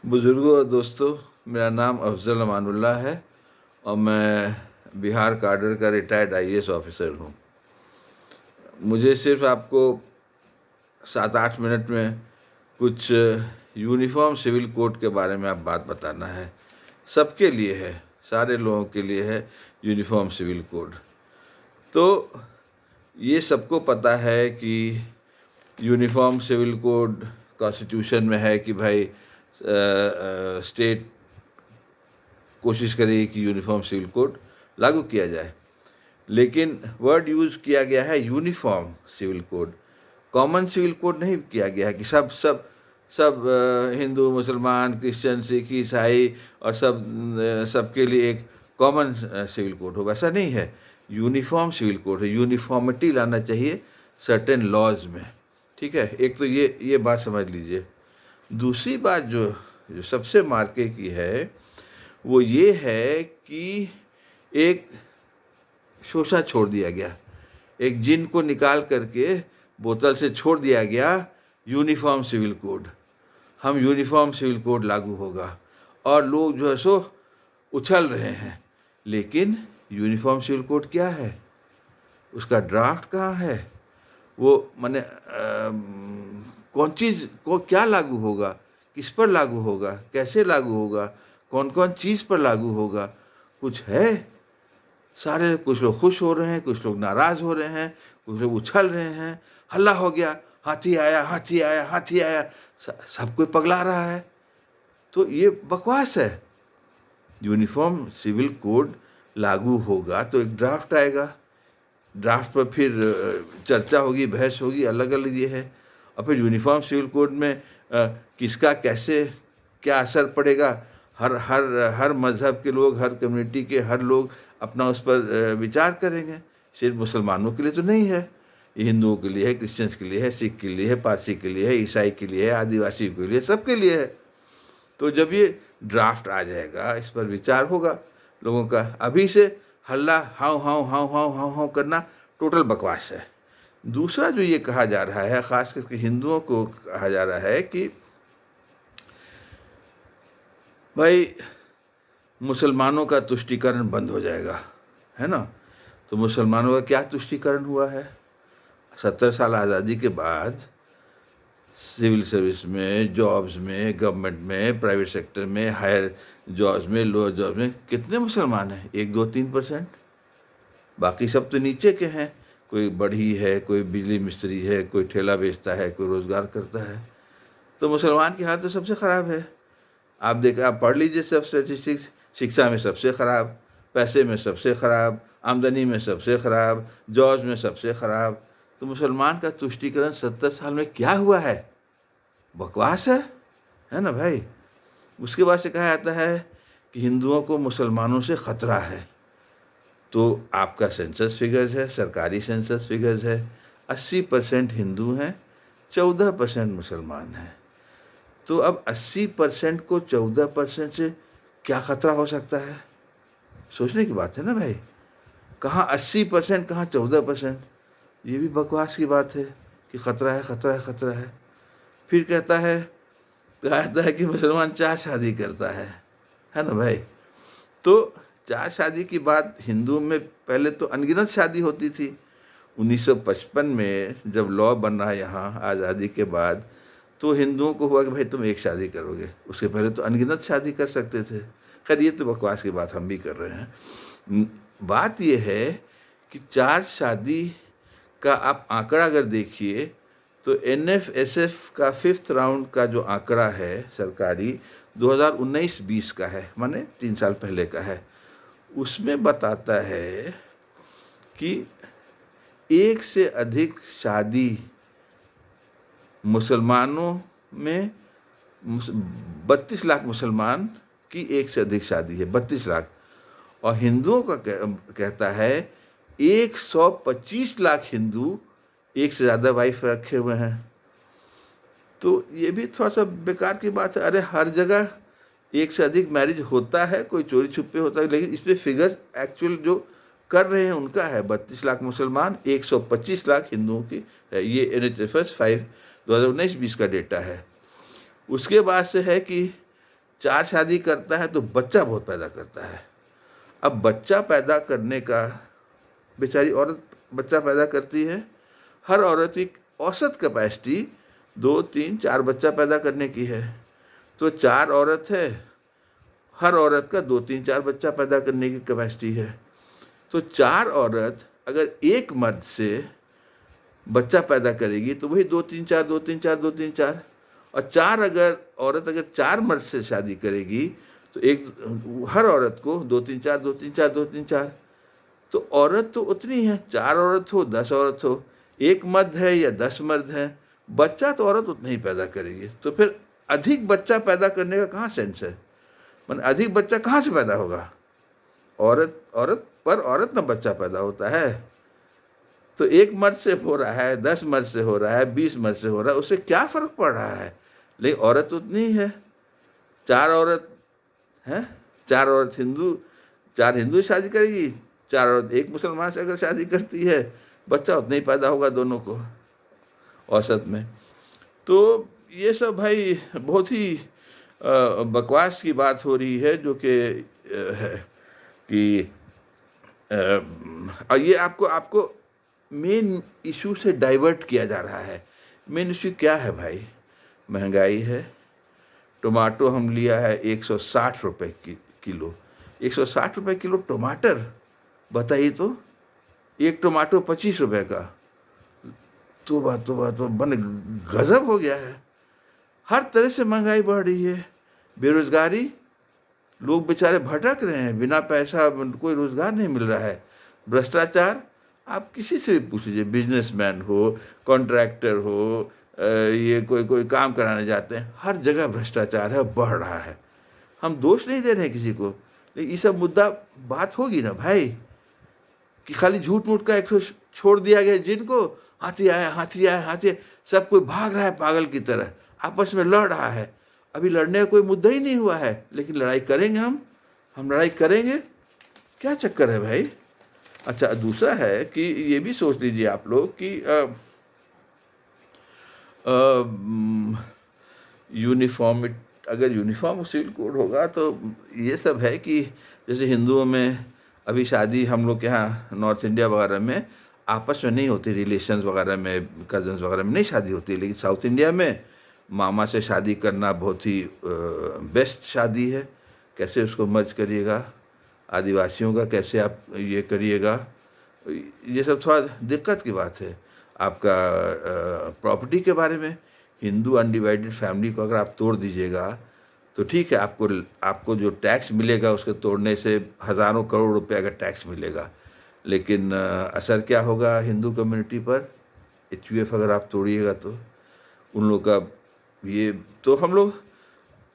बुज़ुर्गों और दोस्तों, मेरा नाम अफ़ज़ल अमानुल्लाह है और मैं बिहार काडर का रिटायर्ड आईएएस ऑफ़िसर हूँ। मुझे सिर्फ़ आपको 7-8 मिनट में कुछ यूनिफ़ॉर्म सिविल कोड के बारे में आप बात बताना है। सबके लिए है, सारे लोगों के लिए है यूनिफ़ॉर्म सिविल कोड। तो ये सबको पता है कि यूनिफ़ॉर्म सिविल कोड कॉन्स्टिट्यूशन में है कि भाई स्टेट कोशिश करेगी कि यूनिफ़ॉर्म सिविल कोड लागू किया जाए, लेकिन वर्ड यूज़ किया गया है uniform civil code. Common civil code नहीं किया गया है कि सब सब सब हिंदू, मुसलमान, क्रिश्चियन, सिख, ईसाई और सबके लिए एक कॉमन सिविल कोड हो, वैसा नहीं है। यूनिफ़ॉर्म सिविल कोड है, यूनिफ़ॉर्मिटी लाना चाहिए सर्टेन लॉज में, ठीक है। एक तो ये बात समझ लीजिए। दूसरी बात जो सबसे मार्के की है वो ये है कि एक शोषा छोड़ दिया गया, एक जिन को निकाल करके बोतल से छोड़ दिया गया यूनिफ़ॉर्म सिविल कोड। हम यूनिफ़ॉर्म सिविल कोड लागू होगा और लोग जो है सो उछल रहे हैं, लेकिन यूनिफ़ॉर्म सिविल कोड क्या है, उसका ड्राफ्ट कहाँ है, वो माने कौन चीज़ को क्या लागू होगा, किस पर लागू होगा, कैसे लागू होगा, कौन कौन चीज़ पर लागू होगा, कुछ है? सारे कुछ लोग खुश हो रहे हैं, कुछ लोग नाराज़ हो रहे हैं, कुछ लोग उछल रहे हैं, हल्ला हो गया, हाथी आया, हाथी आया, हाथी आया, सब कोई पगला रहा है। तो ये बकवास है। यूनिफ़ॉर्म सिविल कोड लागू होगा तो एक ड्राफ्ट आएगा, ड्राफ्ट पर फिर चर्चा होगी, बहस होगी, अलग-अलग ये है। और फिर यूनिफ़ॉर्म सिविल कोड में किसका कैसे क्या असर पड़ेगा, हर मज़हब के लोग, हर कम्युनिटी के हर लोग अपना उस पर विचार करेंगे। सिर्फ मुसलमानों के लिए तो नहीं है, ये हिंदुओं के लिए है, क्रिश्चियंस के लिए है, सिख के लिए है, पारसी के लिए है, ईसाई के लिए है, आदिवासी के लिए, सबके लिए है। तो जब ये ड्राफ्ट आ जाएगा, इस पर विचार होगा लोगों का। अभी से हल्ला how how how how how how करना टोटल बकवास है। दूसरा जो ये कहा जा रहा है, ख़ास करके हिंदुओं को कहा जा रहा है कि भाई मुसलमानों का तुष्टीकरण बंद हो जाएगा, है ना। तो मुसलमानों का क्या तुष्टीकरण हुआ है? 70 साल आज़ादी के बाद सिविल सर्विस में, जॉब्स में, गवर्नमेंट में, प्राइवेट सेक्टर में, हायर जॉब्स में, लोअर जॉब्स में कितने मुसलमान हैं? 1-2-3%। बाकी सब तो नीचे के हैं। कोई बढ़ई है, कोई बिजली मिस्त्री है, कोई ठेला बेचता है, कोई रोज़गार करता है। तो मुसलमान की हालत तो सबसे ख़राब है। आप पढ़ लीजिए सब स्टैटिस्टिक्स। शिक्षा में सबसे ख़राब, पैसे में सबसे ख़राब, आमदनी में सबसे ख़राब, जॉब्स में सबसे ख़राब। तो मुसलमान का तुष्टीकरण 70 साल में क्या हुआ है? बकवास है ना भाई। उसके बाद से कहा जाता है कि हिंदुओं को मुसलमानों से ख़तरा है। तो आपका सेंसस फिगर्स है, सरकारी सेंसस फिगर्स है, 80% हिंदू हैं, 14% मुसलमान हैं। तो अब 80% को 14% से क्या ख़तरा हो सकता है? सोचने की बात है ना भाई। कहाँ 80%, कहाँ 14%। ये भी बकवास की बात है कि ख़तरा है, ख़तरा है, ख़तरा है। फिर कहा जाता है कि मुसलमान 4 शादी करता है ना भाई। तो 4 शादी की बात हिंदुओं में पहले तो अनगिनत शादी होती थी। 1955 में जब लॉ बना यहाँ आज़ादी के बाद, तो हिंदुओं को हुआ कि भाई तुम एक शादी करोगे। उसके पहले तो अनगिनत शादी कर सकते थे। खैर ये तो बकवास की बात हम भी कर रहे हैं। बात ये है कि 4 शादी का आप आंकड़ा अगर देखिए तो एनएफएसएफ का 5th राउंड का जो आंकड़ा है सरकारी 2019-20 का है, माने 3 साल पहले का है। उसमें बताता है कि एक से अधिक शादी मुसलमानों में 32 लाख मुसलमान की एक से अधिक शादी है, 32 लाख। और हिंदुओं का कहता है 125 लाख हिंदू एक से ज़्यादा वाइफ रखे हुए हैं। तो ये भी थोड़ा सा बेकार की बात है। अरे हर जगह एक से अधिक मैरिज होता है, कोई चोरी छुपे होता है, लेकिन इसमें फिगर एक्चुअल जो कर रहे हैं उनका है 32 लाख मुसलमान, 125 लाख हिंदुओं की है। ये NHFS 5 2019-20 का डेटा है। उसके बाद से है कि 4 शादी करता है तो बच्चा बहुत पैदा करता है। अब बच्चा पैदा करने का, बेचारी औरत बच्चा पैदा करती है, हर औरत की औसत कैपेसिटी 2, 3, 4 बच्चा पैदा करने की है। तो 4 औरत है, हर औरत का 2, 3, 4 बच्चा पैदा करने की कैपेसिटी है। तो 4 औरत अगर एक मर्द से बच्चा पैदा करेगी तो वही 2, 3, 4, 2, 3, 4, 2, 3, 4, और 4 अगर 4 मर्द से शादी करेगी तो हर औरत को 2, 3, 4, 2, 3, 4, 2, 3, 4। तो औरत तो उतनी है, 4 औरत हो 10 औरत हो, एक मर्द है या 10 मर्द है, बच्चा तो औरत उतना ही पैदा करेगी। तो फिर अधिक बच्चा पैदा करने का कहाँ सेंस है? मतलब अधिक बच्चा कहाँ से पैदा होगा? औरत ना बच्चा पैदा होता है। तो एक मर्द से हो रहा है, 10 मर्द से हो रहा है, 20 मर्द से हो रहा है, उससे क्या फ़र्क पड़ रहा है? लेकिन औरत उतनी ही है। 4 औरत हैं, 4 औरत चार हिंदू शादी करेगी, 4 औरत एक मुसलमान से अगर शादी करती है, बच्चा उतना ही पैदा होगा दोनों को औसत में। तो ये सब भाई बहुत ही बकवास की बात हो रही है, जो कि है कि और ये आपको मेन इशू से डाइवर्ट किया जा रहा है। मेन इशू क्या है भाई? महंगाई है। टमाटो हम लिया है 160 रुपये किलो। 160 रुपये किलो टमाटर, बताइए तो। एक टमाटो 25 रुपये का। तो बन गजब हो गया है। हर तरह से महंगाई बढ़ रही है। बेरोजगारी, लोग बेचारे भटक रहे हैं, बिना पैसा कोई रोजगार नहीं मिल रहा है। भ्रष्टाचार, आप किसी से भी पूछ लीजिए, बिजनेसमैन हो, कॉन्ट्रैक्टर हो, ये कोई काम कराने जाते हैं, हर जगह भ्रष्टाचार है, बढ़ रहा है। हम दोष नहीं दे रहे हैं किसी को, लेकिन ये सब मुद्दा बात होगी ना भाई, कि खाली झूठ मूठ का एक छोड़ दिया गया, जिनको हाथी आया हाथी आया हाथी आया, सब कोई भाग रहा है पागल की तरह, आपस में लड़ रहा है। अभी लड़ने का कोई मुद्दा ही नहीं हुआ है, लेकिन लड़ाई करेंगे हम लड़ाई करेंगे। क्या चक्कर है भाई? अच्छा, दूसरा है कि ये भी सोच लीजिए आप लोग कि यूनिफॉर्म, अगर यूनिफॉर्म सिविल कोड होगा तो ये सब है कि जैसे हिंदुओं में अभी शादी हम लोग के यहाँ नॉर्थ इंडिया वगैरह में आपस में नहीं होती, रिलेशंस वगैरह में, कजन्स वगैरह में नहीं शादी होती, लेकिन साउथ इंडिया में मामा से शादी करना बहुत ही बेस्ट शादी है। कैसे उसको मर्ज करिएगा, आदिवासियों का कैसे आप ये करिएगा, ये सब थोड़ा दिक्कत की बात है। आपका प्रॉपर्टी के बारे में, हिंदू अनडिवाइडेड फैमिली को अगर आप तोड़ दीजिएगा तो ठीक है, आपको जो टैक्स मिलेगा उसके तोड़ने से हज़ारों करोड़ रुपए का टैक्स मिलेगा, लेकिन असर क्या होगा हिंदू कम्युनिटी पर? HUF अगर आप तोड़िएगा तो उन लोग का ये, तो हम लोग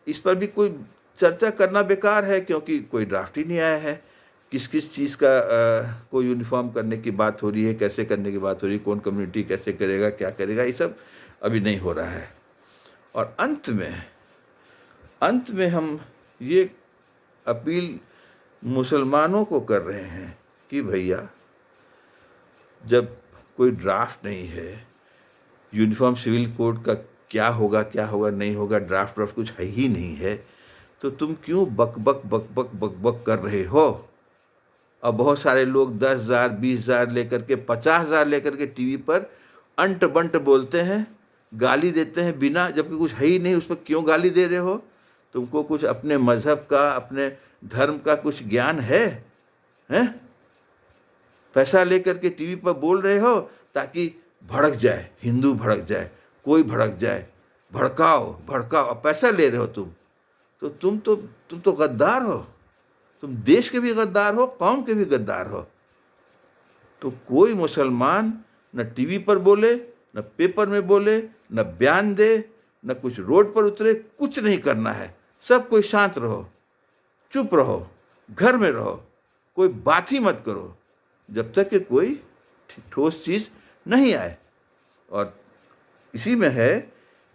इस पर भी कोई चर्चा करना बेकार है, क्योंकि कोई ड्राफ्ट ही नहीं आया है। किस किस चीज़ का कोई यूनिफॉर्म करने की बात हो रही है, कैसे करने की बात हो रही है, कौन कम्युनिटी कैसे करेगा, क्या करेगा, ये सब अभी नहीं हो रहा है। और अंत में हम ये अपील मुसलमानों को कर रहे हैं कि भैया, जब कोई ड्राफ्ट नहीं है, यूनिफॉर्म सिविल कोड का क्या होगा नहीं होगा, ड्राफ्ट कुछ है ही नहीं है, तो तुम क्यों बक बक कर रहे हो? अब बहुत सारे लोग 10,000, 20,000 लेकर के, 50,000 लेकर के टीवी पर अंट बंट बोलते हैं, गाली देते हैं बिना, जबकि कुछ है ही नहीं, उस पर क्यों गाली दे रहे हो? तुमको कुछ अपने मज़हब का, अपने धर्म का कुछ ज्ञान है? पैसा लेकर के टीवी पर बोल रहे हो ताकि भड़क जाए, हिंदू भड़क जाए, कोई भड़क जाए, भड़काओ। अब पैसा ले रहे हो तो तुम तो गद्दार हो। तुम देश के भी गद्दार हो, कौम के भी गद्दार हो। तो कोई मुसलमान न टीवी पर बोले, न पेपर में बोले, न बयान दे, न कुछ रोड पर उतरे, कुछ नहीं करना है। सब कोई शांत रहो, चुप रहो, घर में रहो, कोई बात ही मत करो जब तक कि कोई ठोस चीज़ नहीं आए। और इसी में है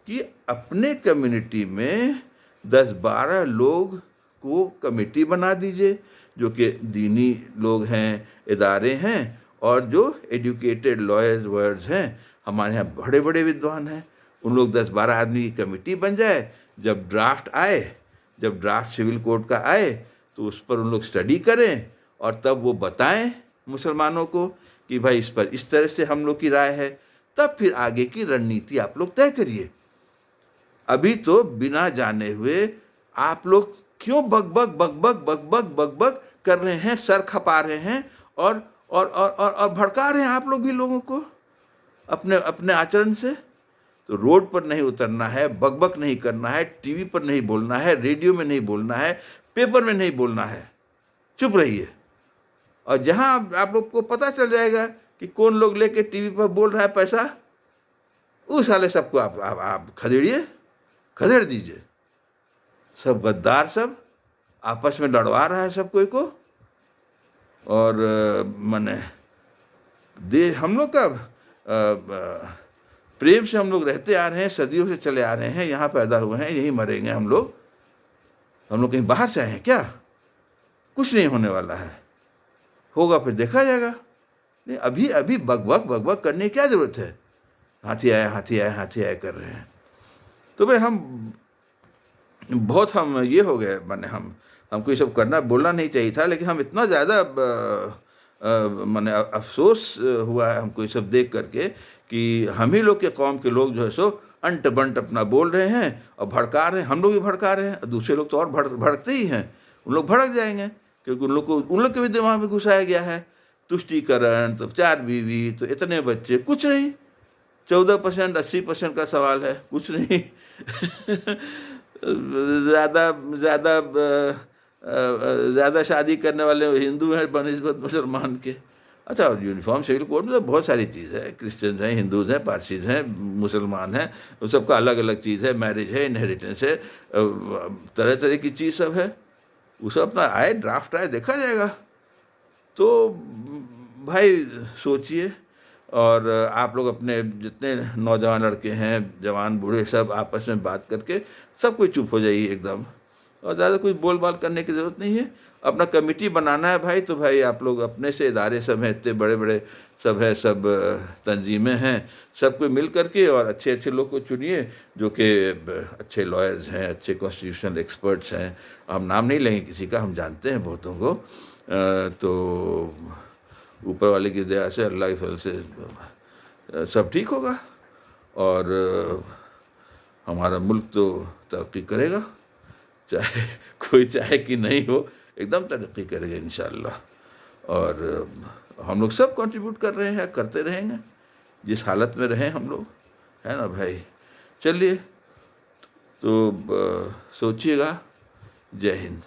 कि अपने कम्युनिटी में 10-12 लोग को कमेटी बना दीजिए, जो कि दीनी लोग हैं, इदारे हैं, और जो एजुकेटेड लॉयर्स वर्ड्स हैं, हमारे यहाँ बड़े बड़े विद्वान हैं, उन लोग 10-12 आदमी की कमेटी बन जाए। जब ड्राफ्ट आए जब ड्राफ्ट सिविल कोड का आए तो उस पर उन लोग स्टडी करें और तब वो बताएं मुसलमानों को कि भाई इस पर इस तरह से हम लोग की राय है, तब फिर आगे की रणनीति आप लोग तय करिए। अभी तो बिना जाने हुए आप लोग क्यों बकबक बकबक बकबक बकबक कर रहे हैं, सर खपा रहे हैं और भड़का रहे हैं आप लोग भी लोगों को अपने अपने आचरण से। तो रोड पर नहीं उतरना है, बकबक नहीं करना है, टीवी पर नहीं बोलना है, रेडियो में नहीं बोलना है, पेपर में नहीं बोलना है, चुप रहिए। और जहां आप लोग को पता चल जाएगा कि कौन लोग लेके टीवी पर बोल रहा है पैसा, उस वाले सबको आप खदेड़िए, खदेड़ दीजिए। सब गद्दार सब आपस में लड़वा रहा है सब कोई को। और माने दे हम लोग का प्रेम से हम लोग रहते आ रहे हैं, सदियों से चले आ रहे हैं, यहाँ पैदा हुए हैं, यहीं मरेंगे हम लोग कहीं बाहर से आए हैं क्या? कुछ नहीं होने वाला है, होगा फिर देखा जाएगा। नहीं, अभी अभी बकबक बकबक करने की क्या जरूरत है? हाथी आया हाथी आया हाथी आया कर रहे हैं। तो भाई हम ये हो गए, माने हमको ये सब करना बोलना नहीं चाहिए था, लेकिन हम इतना ज़्यादा माने अफसोस हुआ है हमको ये सब देख करके कि हम ही लोग के कौम के लोग जो है सो अंट बंट अपना बोल रहे हैं और भड़का रहे हैं। हम लोग भी भड़का रहे हैं, दूसरे लोग तो और भड़कते ही हैं। उन लोग भड़क जाएंगे क्योंकि उन लोग के भी दिमाग में घुसाया गया है तुष्टीकरण, तो 4 बीवी, तो इतने बच्चे, कुछ नहीं। 14% 80% का सवाल है, कुछ नहीं। ज़्यादा शादी करने वाले हिंदू हैं बनिस्बत मुसलमान के। अच्छा, यूनिफॉर्म सिविल कोड में तो बहुत सारी चीज़ है, क्रिश्चियंस हैं, हिंदूज हैं, पारसीज हैं, मुसलमान हैं, उन सबका अलग अलग चीज़ है, मैरिज है, इनहेरिटेंस है, तरह तरह की चीज़ सब है। वो सब अपना आए, ड्राफ्ट आए, देखा जाएगा। तो भाई सोचिए, और आप लोग अपने जितने नौजवान लड़के हैं, जवान बूढ़े, सब आपस में बात करके सब कोई चुप हो जाइए एकदम, और ज़्यादा कुछ बोल बाल करने की ज़रूरत नहीं है। अपना कमेटी बनाना है भाई, तो भाई आप लोग अपने से, इदारे सब हैं, इतने बड़े बड़े सब हैं, सब तंजीमें हैं, सब कोई मिल करके और अच्छे अच्छे लोग को चुनिए जो कि अच्छे लॉयर्स हैं, अच्छे कॉन्स्टिट्यूशनल एक्सपर्ट्स हैं। हम नाम नहीं लेंगे किसी का, हम जानते हैं बहुतों को। तो ऊपर वाले की दया से, अल्लाह के फजल से सब ठीक होगा और हमारा मुल्क तो तरक्की करेगा, चाहे कोई चाहे कि नहीं हो, एकदम तरक्की करेगा इंशाअल्लाह। और हम लोग सब कंट्रीब्यूट कर रहे हैं, करते रहेंगे जिस हालत में रहें हम लोग, है ना भाई। चलिए, तो सोचिएगा। जय हिंद।